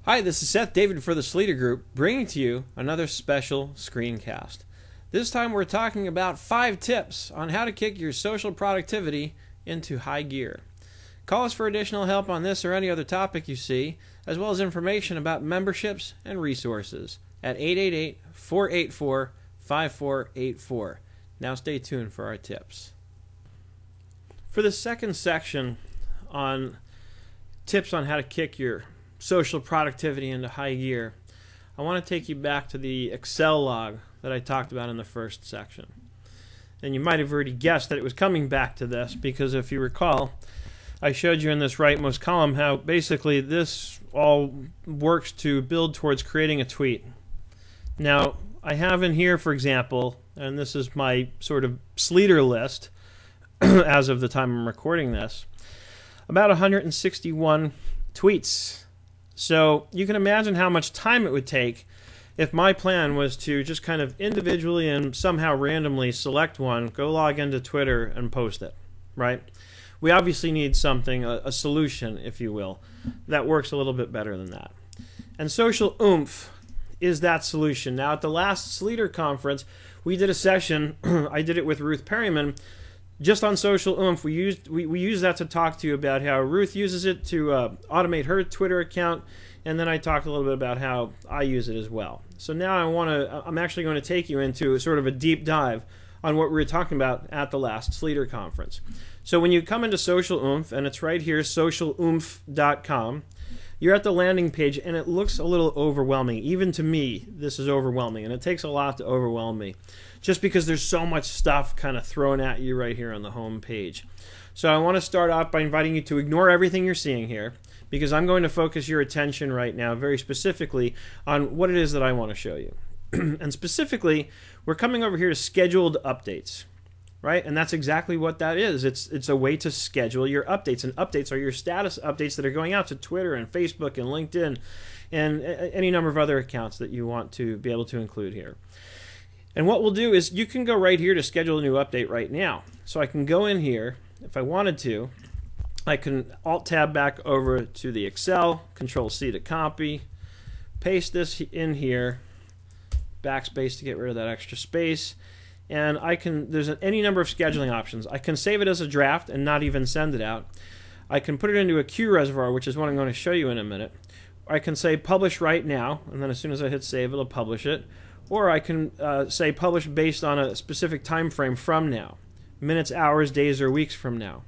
Hi, this is Seth David for the Sleater Group, bringing to you another special screencast. This time we're talking about 5 tips on how to kick your social productivity into high gear. Call us for additional help on this or any other topic you see, as well as information about memberships and resources at 888-484-5484. Now stay tuned for our tips. For the second section on tips on how to kick your social productivity into high gear, I want to take you back to the Excel log that I talked about in the first section. And you might have already guessed that it was coming back to this because if you recall, I showed you in this rightmost column how basically this all works to build towards creating a tweet. Now, I have in here, for example, and this is my sort of Sleater list as of the time I'm recording this, about 161 tweets. So you can imagine how much time it would take if my plan was to just kind of individually and somehow randomly select one, go log into Twitter and post it, right? We obviously need something, a solution, if you will, that works a little bit better than that. And Social Oomph is that solution. Now, at the last Sleater conference, we did a session, I did it with Ruth Perryman, just on Social Oomph. We used that to talk to you about how Ruth uses it to automate her Twitter account, and then I talked a little bit about how I use it as well. So now I'm actually going to take you into sort of a deep dive on what we were talking about at the last Sleater conference. So when you come into Social Oomph, and it's right here, socialoomph.com, you're at the landing page, and it looks a little overwhelming. Even to me, this is overwhelming, and it takes a lot to overwhelm me, just because there's so much stuff kind of thrown at you right here on the home page. So I want to start off by inviting you to ignore everything you're seeing here, because I'm going to focus your attention right now very specifically on what it is that I want to show you. And specifically, we're coming over here to scheduled updates. Right? And that's exactly what that is. It's a way to schedule your updates. And updates are your status updates that are going out to Twitter and Facebook and LinkedIn and any number of other accounts that you want to be able to include here. And what we'll do is you can go right here to schedule a new update right now. So I can go in here. If I wanted to, I can Alt-Tab back over to the Excel, Control-C to copy, paste this in here, backspace to get rid of that extra space. And there's any number of scheduling options. I can save it as a draft and not even send it out. I can put it into a queue reservoir, which is what I'm going to show you in a minute. I can say publish right now, and then as soon as I hit save, it'll publish it. Or I can say publish based on a specific time frame from now. Minutes, hours, days, or weeks from now.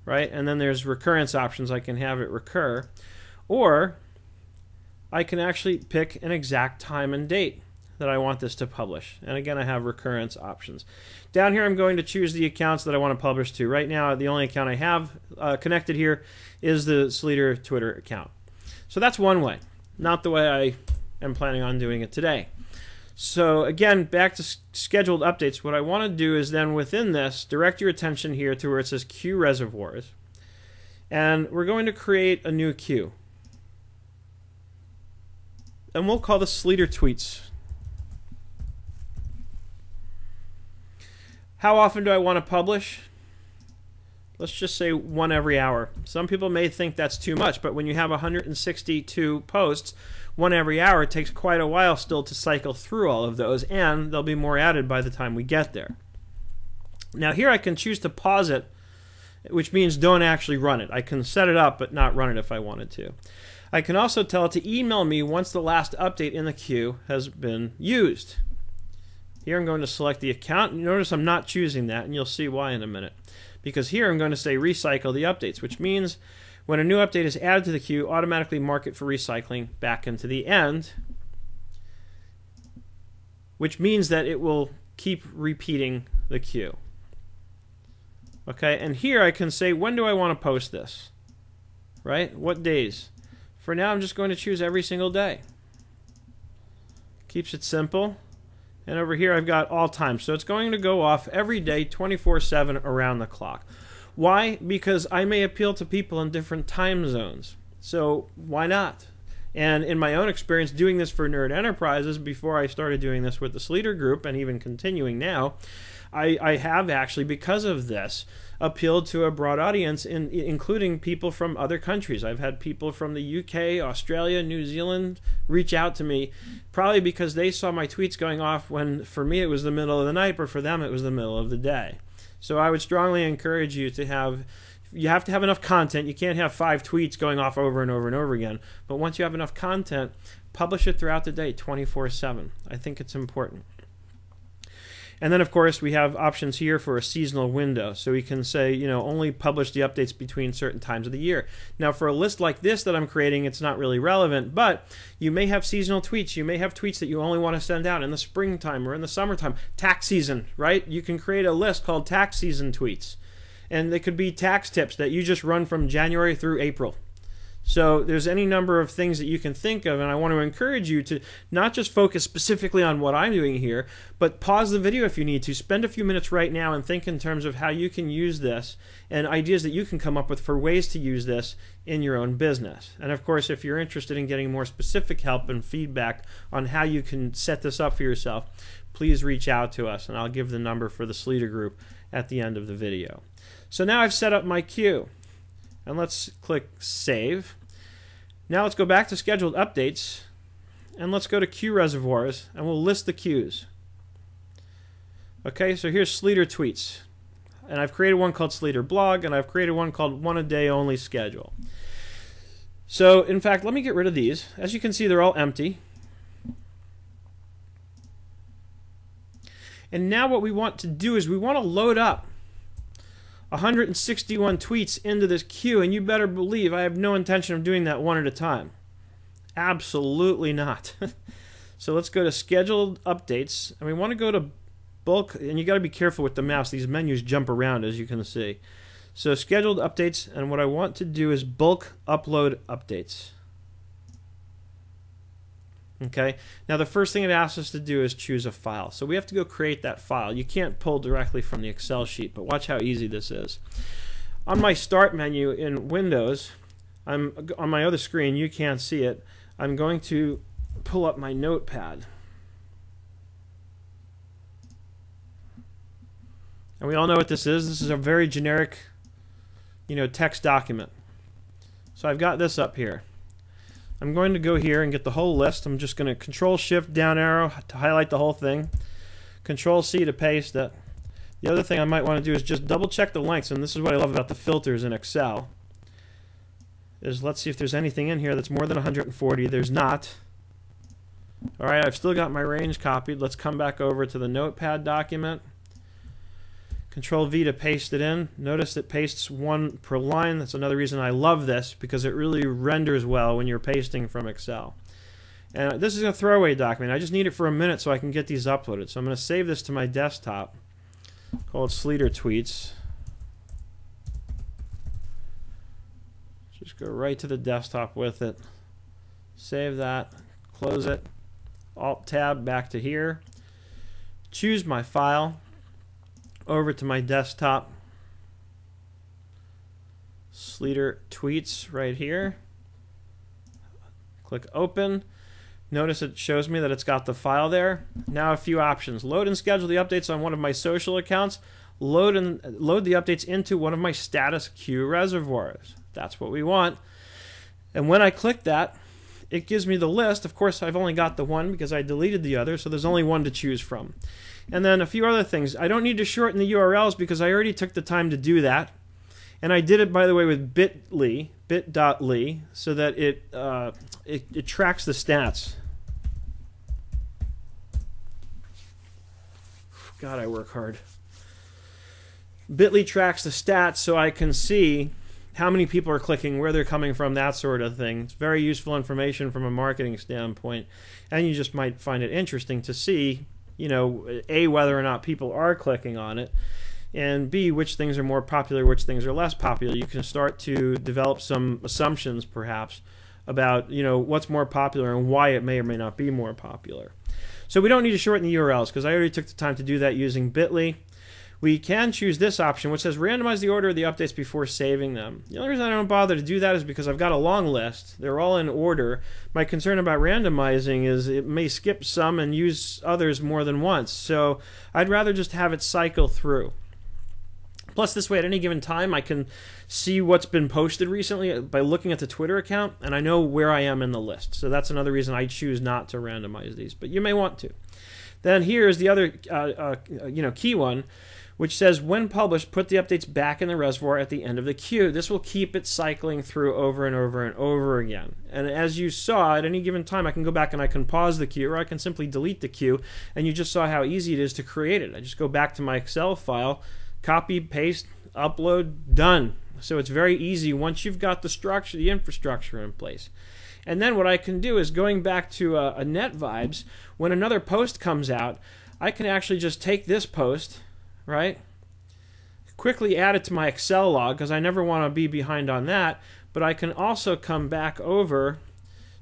Right? And then there's recurrence options. I can have it recur. Or I can actually pick an exact time and date that I want this to publish. And again, I have recurrence options. Down here, I'm going to choose the accounts that I want to publish to. Right now, the only account I have connected here is the Sleater Twitter account. So that's one way, not the way I am planning on doing it today. So again, back to scheduled updates. What I want to do is then within this, direct your attention here to where it says queue reservoirs. And we're going to create a new queue. And we'll call this Sleater Tweets. How often do I want to publish? Let's just say one every hour. Some people may think that's too much, but when you have 162 posts, one every hour, it takes quite a while still to cycle through all of those, and there'll be more added by the time we get there. Now here I can choose to pause it, which means don't actually run it. I can set it up but not run it if I wanted to. I can also tell it to email me once the last update in the queue has been used. Here I'm going to select the account. Notice I'm not choosing that, and you'll see why in a minute. Because here I'm going to say recycle the updates, which means when a new update is added to the queue, automatically mark it for recycling back into the end, which means that it will keep repeating the queue. Okay, and here I can say, when do I want to post this? Right? What days? For now, I'm just going to choose every single day. Keeps it simple. And over here I've got all times. So it's going to go off every day 24/7 around the clock. Why? Because I may appeal to people in different time zones. So why not? And in my own experience doing this for Nerd Enterprises, before I started doing this with the Sleater Group, and even continuing now, I have actually, because of this, appealed to a broad audience, including people from other countries. I've had people from the UK, Australia, New Zealand reach out to me, probably because they saw my tweets going off when, for me, it was the middle of the night, but for them, it was the middle of the day. So I would strongly encourage you to have to have enough content. You can't have 5 tweets going off over and over and over again. But once you have enough content, publish it throughout the day, 24/7. I think it's important. And then, of course, we have options here for a seasonal window. So we can say, only publish the updates between certain times of the year. Now, for a list like this that I'm creating, it's not really relevant, but you may have seasonal tweets. You may have tweets that you only want to send out in the springtime or in the summertime. Tax season, right? You can create a list called tax season tweets. And they could be tax tips that you just run from January through April. So there's any number of things that you can think of, and I want to encourage you to not just focus specifically on what I'm doing here, but pause the video if you need to. Spend a few minutes right now and think in terms of how you can use this and ideas that you can come up with for ways to use this in your own business. And of course, if you're interested in getting more specific help and feedback on how you can set this up for yourself, please reach out to us, and I'll give the number for the Sleater Group at the end of the video. So now I've set up my queue. And let's click Save. Now let's go back to Scheduled Updates, and let's go to Queue Reservoirs, and we'll list the queues. Okay, so here's Sleater Tweets. And I've created one called Sleater Blog, and I've created one called One a Day Only Schedule. So, in fact, let me get rid of these. As you can see, they're all empty. And now what we want to do is we want to load up 161 tweets into this queue, and you better believe I have no intention of doing that one at a time. Absolutely not. So let's go to Scheduled Updates, and we want to go to Bulk, and you got to be careful with the mouse. These menus jump around, as you can see. So Scheduled Updates, and what I want to do is Bulk Upload Updates. Okay, now the first thing it asks us to do is choose a file. So we have to go create that file. You can't pull directly from the Excel sheet, but watch how easy this is. On my Start menu in Windows, I'm on my other screen, you can't see it, I'm going to pull up my Notepad. And we all know what this is. This is a very generic, text document. So I've got this up here. I'm going to go here and get the whole list. I'm just going to Control-Shift down arrow to highlight the whole thing. Control-C to paste it. The other thing I might want to do is just double check the lengths, and this is what I love about the filters in Excel. Let's see if there's anything in here that's more than 140. There's not. Alright, I've still got my range copied. Let's come back over to the Notepad document. Control-V to paste it in. Notice it pastes one per line. That's another reason I love this, because it really renders well when you're pasting from Excel. And this is a throwaway document. I just need it for a minute so I can get these uploaded. So I'm going to save this to my desktop, called Sleater Tweets. Just go right to the desktop with it. Save that. Close it. Alt-Tab back to here. Choose my file. Over to my desktop, Sleater Tweets right here. Click Open. Notice it shows me that it's got the file there. Now a few options. Load and schedule the updates on one of my social accounts. Load the updates into one of my status queue reservoirs. That's what we want. And when I click that, it gives me the list. Of course, I've only got the one because I deleted the other, so there's only one to choose from. And then a few other things. I don't need to shorten the URLs because I already took the time to do that. And I did it, by the way, with bit.ly, so that it tracks the stats. God, I work hard. Bitly tracks the stats so I can see how many people are clicking, where they're coming from, that sort of thing. It's very useful information from a marketing standpoint. And you just might find it interesting to see, A, whether or not people are clicking on it, and B, which things are more popular, which things are less popular. You can start to develop some assumptions, perhaps, about what's more popular and why it may or may not be more popular. So we don't need to shorten the URLs because I already took the time to do that using Bitly. we can choose this option, which says randomize the order of the updates before saving them. The only reason I don't bother to do that is because I've got a long list. They're all in order. My concern about randomizing is it may skip some and use others more than once. So I'd rather just have it cycle through. Plus, this way, at any given time, I can see what's been posted recently by looking at the Twitter account, and I know where I am in the list. So that's another reason I choose not to randomize these, but you may want to. Then here's the other key one, which says when published, put the updates back in the reservoir at the end of the queue. This will keep it cycling through over and over and over again. And as you saw, at any given time, I can go back and I can pause the queue, or I can simply delete the queue, and you just saw how easy it is to create it. I just go back to my Excel file, copy, paste, upload, done. So it's very easy once you've got the structure, the infrastructure in place. And then what I can do is, going back to a NetVibes, when another post comes out, I can actually just take this post, right, quickly add it to my Excel log, because I never want to be behind on that, but I can also come back over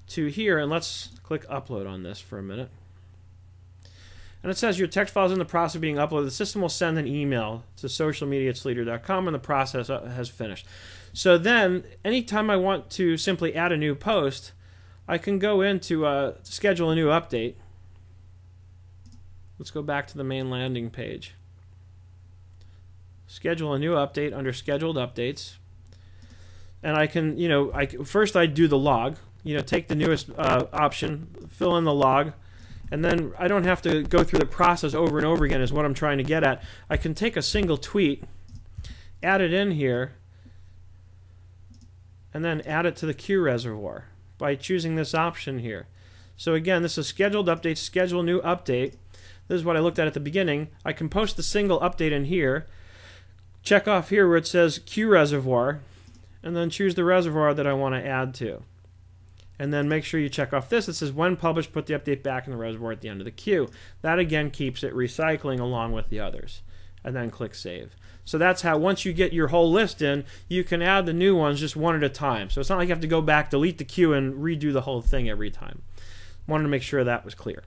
to here, and let's click upload on this for a minute. And it says your text file is in the process of being uploaded. The system will send an email to socialmedia@sleater.com when the process has finished. So then, anytime I want to simply add a new post, I can go into schedule a new update. Let's go back to the main landing page. Schedule a new update under scheduled updates. And I can, first I do the log, take the newest option, fill in the log, and then I don't have to go through the process over and over again is what I'm trying to get at. I can take a single tweet, add it in here, and then add it to the queue reservoir by choosing this option here. So again, this is scheduled update, schedule new update. This is what I looked at the beginning. I can post the single update in here, check off here where it says queue reservoir, and then choose the reservoir that I want to add to. And then make sure you check off this. It says when published, put the update back in the reservoir at the end of the queue. That again keeps it recycling along with the others. And then click save. So that's how, once you get your whole list in, you can add the new ones just one at a time. So it's not like you have to go back, delete the queue, and redo the whole thing every time. Wanted to make sure that was clear.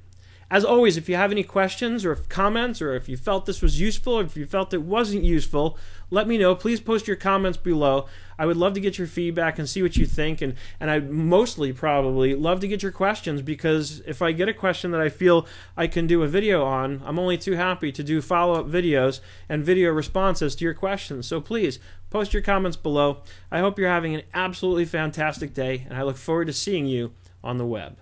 As always, if you have any questions or comments, or if you felt this was useful, or if you felt it wasn't useful, let me know. Please post your comments below. I would love to get your feedback and see what you think, and I'd mostly probably love to get your questions, because if I get a question that I feel I can do a video on, I'm only too happy to do follow-up videos and video responses to your questions. So please, post your comments below. I hope you're having an absolutely fantastic day, and I look forward to seeing you on the web.